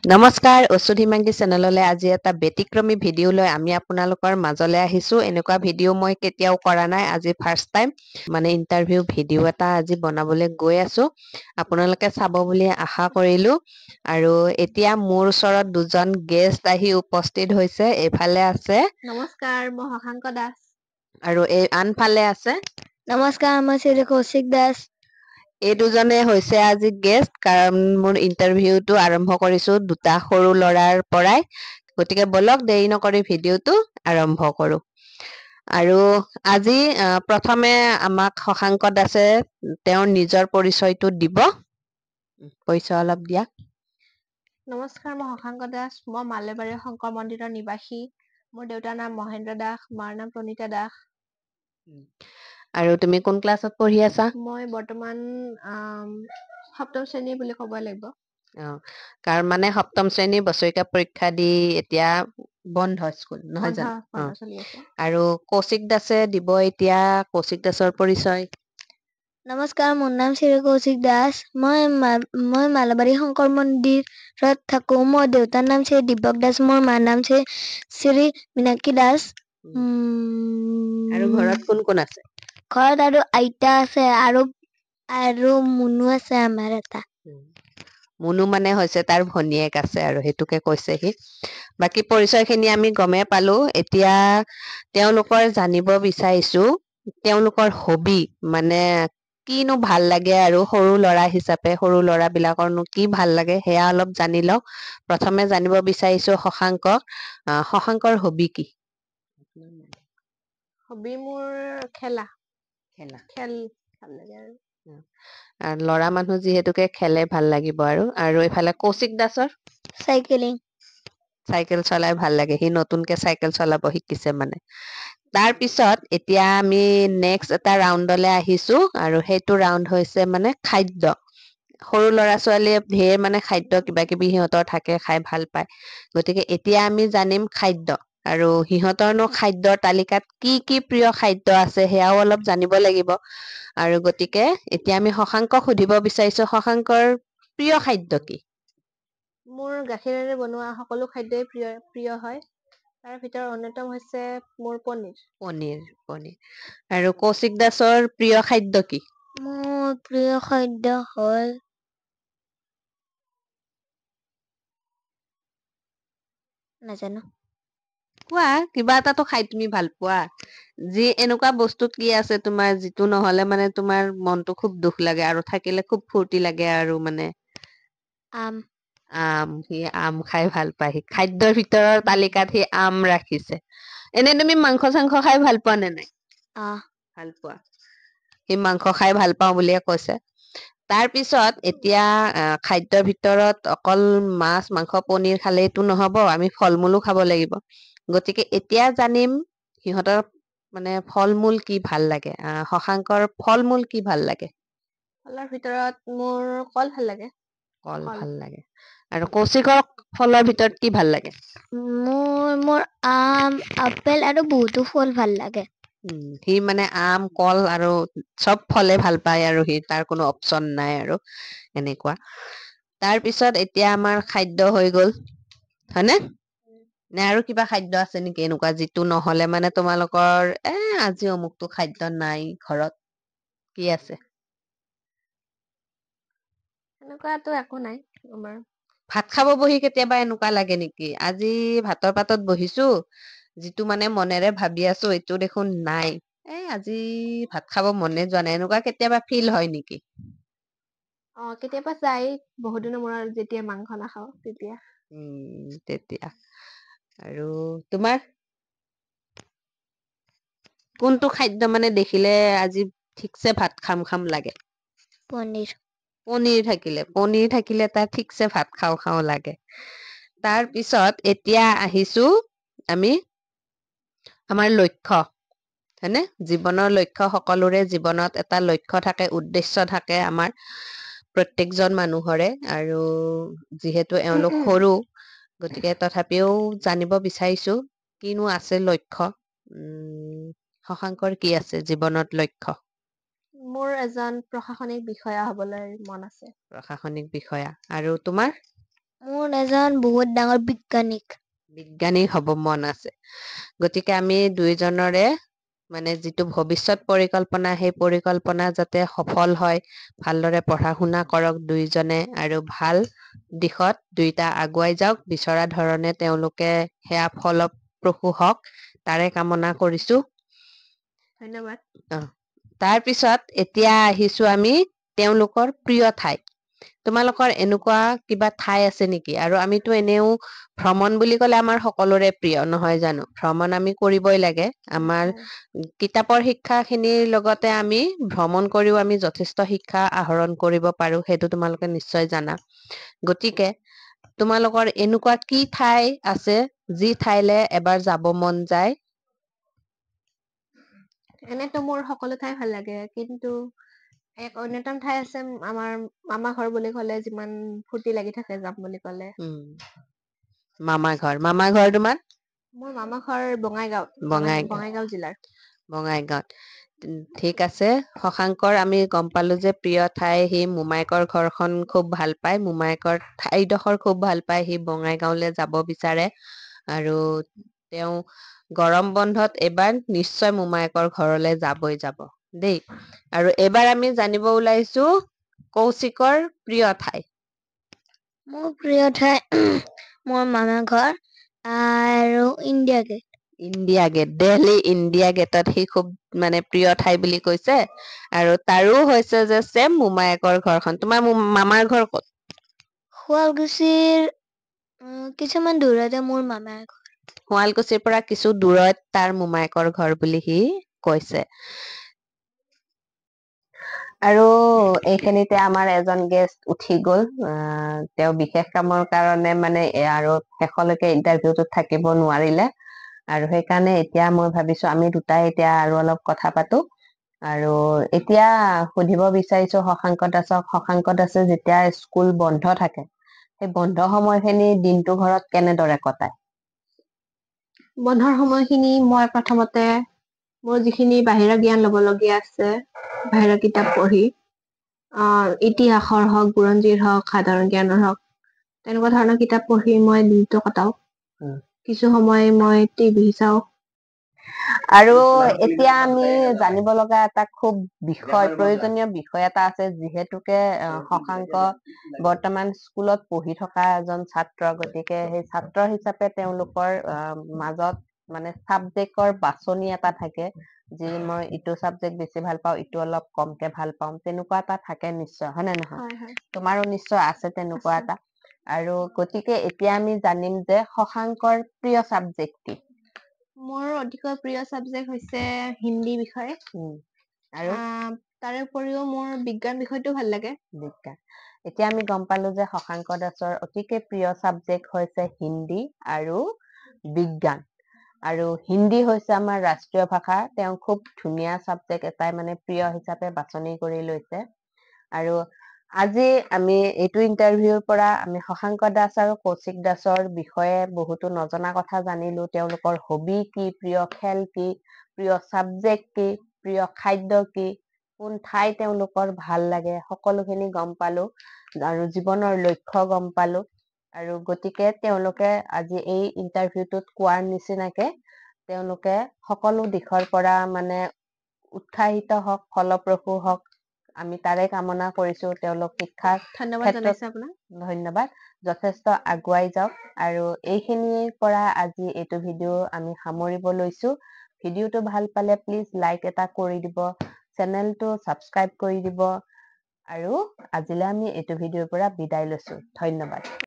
নমস্কাৰ অচ্যুত হিমাংগী চেনেললৈ আজি এটা ব্যতিক্ৰমী ভিডিঅ' লৈ আমি আপোনালোকৰ মাজলৈ আহিছো এনেকুৱা ভিডিঅ' মই কেতিয়াও কৰা নাই আজি ফাৰ্ষ্ট টাইম মানে ইণ্টাৰভিউ ভিডিঅ' এটা আজি বনাবলৈ গৈ আছো আপোনালোকে চাব বুলি আশা কৰিলো আৰু এতিয়া মোৰ ওচৰত দুজন গেষ্ট আহি উপস্থিত হৈছে এইফালে আছে নমস্কাৰ মই শশাংক দাস আৰু এই আনফালে আছে নমস্কাৰ মই শ্ৰী কৌশিক দাস এই দুজনে হৈছে আজি গেষ্ট কাৰণ মোৰ ইণ্টাৰভিউটো আৰম্ভ কৰিছো দুটা সৰু ল'ৰাৰ পৰাই গতিকে বলক দেৰি নকৰি ভিডিঅ'টো আৰম্ভ কৰো আৰু আজি প্ৰথমে আমাক শশাংক দাসে তেওঁৰ নিজৰ পৰিচয়টো দিব পৰিচয় অলপ দিয়া নমস্কাৰ মই শশাংক দাস মই মালেবাৰী শংকৰ মন্দিৰৰ নিবাসী মোৰ দেউতাৰ নাম মহেন্দ্ৰ দাস মাৰ নাম প্ৰণীতা দাস আৰু তুমি কোন ক্লাছত পঢ়ি আছা মই বৰ্তমান সপ্তম শ্ৰেণী বুলি ক'ব লাগিব কাৰণ মানে সপ্তম শ্ৰেণীৰ বছৰীয়া পৰীক্ষা দি এতিয়া বন্ধ স্কুল নহয় জানো বন্ধ চলি আছে আৰু কৌশিক দাসে দিব এতিয়া কৌশিক দাসৰ পৰিচয় নমস্কাৰ মোৰ নাম শ্ৰী কৌশিক দাস মই মালাবাৰী শংকৰ মন্দিৰত থাকো মোৰ দেউতাৰ নাম শ্ৰী দীপক দাস মোৰ মাৰ নাম শ্ৰী মীনাক্ষী দাস আৰু ঘৰত কোন কোন আছে ঘৰত আৰু আইতা আছে আৰু মুনু আছে আমাৰ এটা মুনু মানে হৈছে তাৰ ভনীয়েক আছে আৰু সেইটোকে কৈছে সি বাকী পৰিচয় খিনি আমি গমেই পালো এতিয়া তেওঁলোকৰ জানিব বিচাৰিছো তেওঁলোকৰ হবি মানে কিনো ভাল লাগে আৰু সৰু ল'ৰা হিচাপে সৰু ল'ৰাবিলাকৰনো কি ভাল লাগে সেয়া অলপ জানি লওঁ প্ৰথমে জানিব বিচাৰিছো শশাংকৰ হবি কি হবি মোৰ খেল ভাল লাগে আৰু ল'ৰা মানুহ যিহেতুকে খেলে ভাল লাগিব আৰু এইফালে কৌশিক দাসৰ চাইকেল চলাই ভাল লাগে সি নতুনকে চাইকেল চলাব শিকিছে মানে তাৰ পিছত এতিয়া আমি নেক্সট এটা ৰাউণ্ডলৈ আহিছো আৰু সেইটো ৰাউণ্ড হৈছে মানে খাদ্য সৰু ল'ৰা ছোৱালীয়ে ঢেৰ মানে খাদ্য কিবা কিবি সিহঁতৰ থাকে খাই ভাল পায় গতিকে এতিয়া আমি জানিম খাদ্য আৰু সিহঁতৰনো খাদ্যৰ তালিকাত কি কি প্ৰিয় খাদ্য আছে সেয়াও অলপ জানিব লাগিব আৰু গতিকে এতিয়া আমি শশাংকক সুধিব বিচাৰিছো শশাংকৰ প্ৰিয় খাদ্য কি মোৰ গাখীৰেৰে বনোৱা সকলো খাদ্যই প্ৰিয় হয় তাৰ ভিতৰত অন্যতম হৈছে মোৰ পনীৰ আৰু কৌশিক দাসৰ প্ৰিয় খাদ্য কি মোৰ প্ৰিয় খাদ্য হ'ল নাজানো কোৱা কিবা এটাতো খাই তুমি ভাল পোৱা যি এনেকুৱা বস্তু কি আছে তোমাৰ যিটো নহলে মানে তোমাৰ মনটো খুব দুখ লাগে আৰু থাকিলে খুব ফূৰ্তি লাগে আৰু মানে সি আম খাই ভাল পায় সি খাদ্যৰ ভিতৰৰ তালিকাত সি আম ৰাখিছে এনে তুমি মাংস চাংস খাই ভাল পোৱা নে নাই ভাল পোৱা সি মাংস খাই ভাল পাওঁ বুলিয়ে কৈছে তাৰ পিছত এতিয়া খাদ্যৰ ভিতৰত অকল মাছ মাংস পনীৰ খালেইতো নহব আমি ফল মূলো খাব লাগিব গতিকে এতিয়া জানিম সিহঁতৰ মানে ফল মূল কি ভাল লাগে শশাংকৰ ফল মূল কি ভাল লাগে ফলৰ ভিতৰত মোৰ কল ভাল লাগে কল ভাল লাগে আৰু কৌশিকৰ ফলৰ ভিতৰত কি ভাল লাগে মোৰ আম আপেল আৰু বহুতো ফল ভাল লাগে সি মানে আম কল আৰু চব ফলে ভাল পায় আৰু সি তাৰ কোনো অপচন নাই আৰু এনেকুৱা তাৰ পিছত এতিয়া আমাৰ খাদ্য হৈ গল হয়নে নে আৰু কিবা খাদ্য আছে নেকি এনেকুৱা যিটো নহলে মানে তোমালোকৰ আজি অমুকটো খাদ্য নাই ঘৰত কি আছে এনেকুৱাতো একো নাই আমাৰ ভাত খাব বহি কেতিয়াবা এনেকুৱা লাগে নেকি আজি ভাতৰ পাতত বহিছো যিটো মানে মনেৰে ভাবি আছো এইটো দেখোন নাই আজি ভাত খাব মনে যোৱা নাই এনেকুৱা কেতিয়াবা ফিল হয় নেকি কেতিয়াবা যাই বহুত দিনৰ মূৰত যেতিয়া মাংস নাখাও তেতিয়া তেতিয়া আৰু তোমাৰ কোনটো খাদ্য মানে দেখিলে আজি ঠিকছে ভাত খাম খাম লাগে পনীৰ থাকিলে তাৰ ঠিকছে ভাত খাওঁ খাওঁ লাগে তাৰ পিছত এতিয়া আহিছো আমি আমাৰ লক্ষ্য হয়নে জীৱনৰ লক্ষ্য সকলোৰে জীৱনত এটা লক্ষ্য থাকে উদ্দেশ্য থাকে আমাৰ প্ৰত্যেকজন মানুহৰে আৰু যিহেতু এওঁলোক সৰু গতিকে তথাপিও জানিব বিচাৰিছো কিনো আছে লক্ষ্য শশাংকৰ কি আছে জীৱনত লক্ষ্য মোৰ এজন প্ৰশাসনিক বিষয়া হবলৈ মন আছে প্ৰশাসনিক বিষয়া আৰু তোমাৰ মোৰ এজন বহুত ডাঙৰ বিজ্ঞানী হ'ব মন আছে। গতিকে আমি দুইজনৰে মানে যিটো ভৱিষ্যত পৰিকল্পনা, সেই পৰিকল্পনা যাতে সফল হয়, ভালদৰে পঢ়া শুনা কৰক দুইজনে, আৰু ভাল দিশত দুইটা আগুৱাই যাওক, বিচৰা ধৰণে তেওঁলোকে সেয়া ফলপ্ৰসূ হওক, তাৰে কামনা কৰিছো। ধন্যবাদ। তাৰ পিছত এতিয়া আহিছো আমি তেওঁলোকৰ প্ৰিয় ঠাই। তোমালোকৰ এনেকুৱা কিবা ঠাই আছে নেকি? আৰু আমিতো এনেও ভ্ৰমণ বুলি ক'লে আমাৰ সকলোৰে প্ৰিয়, নহয় জানো? ভ্ৰমণ আমি কৰিবই লাগে। আমাৰ কিতাপৰ শিক্ষাখিনিৰ লগতে আমি ভ্ৰমণ কৰিও আমি যথেষ্ট শিক্ষা আহৰণ কৰিব পাৰো, সেইটো তোমালোকে নিশ্চয় জানা। গতিকে তোমালোকৰ এনেকুৱা কি ঠাই আছে যি ঠাইলে এবাৰ যাব মন যায়? এনেতো মোৰ সকলো ঠাই ভাল লাগে, কিন্তু এক অন্যতম ঠাই আছে আমাৰ মামা ঘৰ বুলি ক'লে যিমান ফূৰ্তি লাগি থাকে যাম বুলি ক'লে। মামা ঘৰ তোমাৰ? মোৰ মামা ঘৰ বঙাইগাঁও জিলাৰ। বঙাইগাঁৱত। ঠিক আছে, শশাংকৰ আমি গম পালো যে প্ৰিয় ঠাই সি মোমায়েকৰ ঘৰখন খুব ভাল পায়, মোমায়েকৰ ঠাইডোখৰ খুব ভাল পায়, সি বঙাইগাঁওলৈ যাব বিচাৰে। আৰু তেওঁ গৰম বন্ধত এইবাৰ নিশ্চয় মোমায়েকৰ ঘৰলে যাবই যাব দেই। আৰু এইবাৰ আমি জানিব ওলাইছো কৌশিকৰ প্ৰিয় ঠাই। মোৰ প্ৰিয় ঠাই মোৰ মামা ঘৰ আৰু ইণ্ডিয়া গেট। দেলহি ইণ্ডিয়া গেটত সি খুব মানে প্ৰিয় ঠাই বুলি কৈছে। আৰু তাৰো হৈছে যে চেম মোমায়েকৰ ঘৰখন। তোমাৰ মামাৰ ঘৰ ক'ত? শুৱালকুছিৰ কিছুমান দূৰতে মোৰ মামাৰ ঘৰ। শুৱালকুছিৰ পৰা কিছু দূৰত তাৰ মোমায়েকৰ ঘৰ বুলি সি কৈছে। আৰু এইখিনিতে আমাৰ এজন গেষ্ট উঠি গ'ল। তেওঁ বিশেষ কামৰ কাৰণে মানে আৰু শেষলৈকে ইন্টাৰভিউটোত থাকিব নোৱাৰিলে, আৰু সেইকাৰণে এতিয়া মই ভাবিছো আমি দুটাই এতিয়া আৰু অলপ কথা পাতো। আৰু এতিয়া সুধিব বিচাৰিছো শশাংক দাসক, শশাংক দাসে যেতিয়া স্কুল বন্ধ থাকে, সেই বন্ধ সময়খিনি দিনটো ঘৰত কেনেদৰে কটায়? বন্ধৰ সময়খিনি মই প্ৰথমতে মোৰ যিখিনি বাহিৰা জ্ঞান ল'বলগীয়া আছে, বাহিৰা কিতাপ পঢ়ি, ইতিহাসৰ হওক, বুৰঞ্জীৰ হওক, সাধাৰণ জ্ঞানৰ হওক, তেনেকুৱা ধৰণৰ কিতাপ পঢ়ি মই দিনটো কটাও। কিছু সময় মই টিভি চাওঁ। আৰু এতিয়া আমি জানিব লগা এটা খুব প্ৰয়োজনীয় বিষয় এটা আছে, যিহেতুকে শশাংক বৰ্তমান স্কুলত পঢ়ি থকা এজন ছাত্ৰ। গতিকে সেই ছাত্ৰ হিচাপে তেওঁলোকৰ মাজত মানে চাবজেক্টৰ বাছনি এটা থাকে, যি মই ইটো চাবজেক্ট বেছি ভাল পাওঁ, ইটো অলপ কমকে ভাল পাওঁ, তেনেকুৱা এটা থাকে নিশ্চয়, হয় নে নহয়? তোমাৰো নিশ্চয় আছে তেনেকুৱা এটা। আৰু গতিকে এতিয়া আমি জানিম যে শশাংকৰ প্ৰিয় চাবজেক্ট কি? মোৰ অতিকৈ প্ৰিয় চাবজেক্ট হৈছে হিন্দী বিষয়। আৰু তাৰে উপৰিও মোৰ বিজ্ঞান বিষয়টো ভাল লাগে। বিজ্ঞান। এতিয়া আমি গম পালো যে শশাংক দাসৰ অতিকে প্ৰিয় চাবজেক্ট হৈছে হিন্দী আৰু বিজ্ঞান। আৰু হিন্দী হৈছে আমাৰ ৰাষ্ট্ৰীয় ভাষা। তেওঁ খুব ধুনীয়া চাবজেক্ট এটাই মানে প্ৰিয় হিচাপে বাছনি কৰি লৈছে। আৰু আজি আমি এইটো ইন্টাৰভিউৰ পৰা আমি শশাংক দাস আৰু কৌশিক দাসৰ বিষয়ে বহুতো নজনা কথা জানিলো। তেওঁলোকৰ হবি কি, প্ৰিয় খেল কি, প্ৰিয় চাবজেক্ট কি, প্ৰিয় খাদ্য কি, কোন ঠাই তেওঁলোকৰ ভাল লাগে, সকলোখিনি গম পালো। আৰু জীৱনৰ লক্ষ্য গম পালো। আৰু গতিকে তেওঁলোকে আজি এই ইন্টাৰভিউটোত কোৱাৰ নিচিনাকে তেওঁলোকে সকলো দিশৰ পৰা মানে উৎসাহিত হওক, ফলপ্ৰসূ হওক, আমি তাৰে কামনা কৰিছো। তেওঁলোক শিক্ষাৰ ক্ষেত্ৰত ধন্যবাদ, যথেষ্ট আগুৱাই যাওক। আৰু এইখিনিৰ পৰা আজি এইটো ভিডিঅ' আমি সামৰিব লৈছো। ভিডিঅ'টো ভাল পালে প্লিজ লাইক এটা কৰি দিব, চেনেলটো ছাবস্ক্ৰাইব কৰি দিব। আৰু আজিলৈ আমি এইটো ভিডিঅ'ৰ পৰা বিদায় লৈছো। ধন্যবাদ।